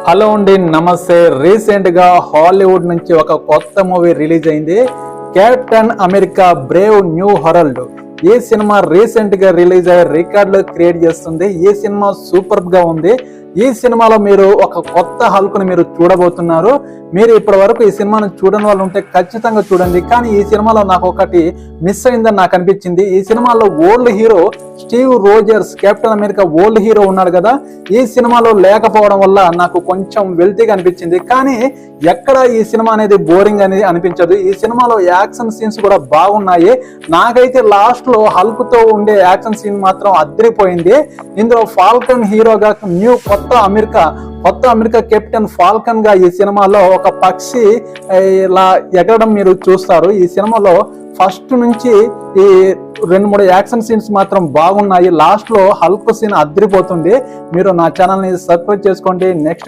Hello అండి, నమస్తే. Recent గా హాలీవుడ్ నుంచి ఒక కొత్త మూవీ రిలీజ్ అయింది, captain America Brave new world. ఈ సినిమా రీసెంట్ గా రిలీజ్ అయ్యే రికార్డులు క్రియేట్ చేస్తుంది. ఈ సినిమా సూపర్ గా ఉంది. ఈ సినిమాలో మీరు ఒక కొత్త హల్క్ ని మీరు చూడబోతున్నారు. మీరు ఇప్పటి వరకు ఈ సినిమాను చూడని వాళ్ళు ఉంటే ఖచ్చితంగా చూడండి. కానీ ఈ సినిమాలో నాకు ఒకటి మిస్ అయిందని నాకు అనిపించింది. ఈ సినిమాలో old hero Steve Rogers, captain America old hero ఉన్నాడు కదా, ఈ సినిమాలో లేకపోవడం వల్ల నాకు కొంచెం వెల్తీగా అనిపించింది. కానీ ఎక్కడ ఈ సినిమా అనేది బోరింగ్ అనేది అనిపించదు. ఈ సినిమాలో యాక్షన్ సీన్స్ కూడా బాగున్నాయి. నాకైతే లాస్ట్ లో హల్క్ తో ఉండే యాక్షన్ సీన్ మాత్రం అదిరిపోయింది. ఇందులో ఫాల్కన్ హీరోగా కొత్త అమెరికా కెప్టెన్ ఫాల్కన్ గా ఈ సినిమాలో ఒక పక్షి ఇలా ఎగరడం మీరు చూస్తారు. ఈ సినిమాలో ఫస్ట్ నుంచి ఈ 2-3 యాక్షన్ సీన్స్ మాత్రం బాగున్నాయి. లాస్ట్ లో హల్క్ సీన్ అదిరిపోతుంది. మీరు నా ఛానల్ ని సబ్స్క్రైబ్ చేసుకోండి. నెక్స్ట్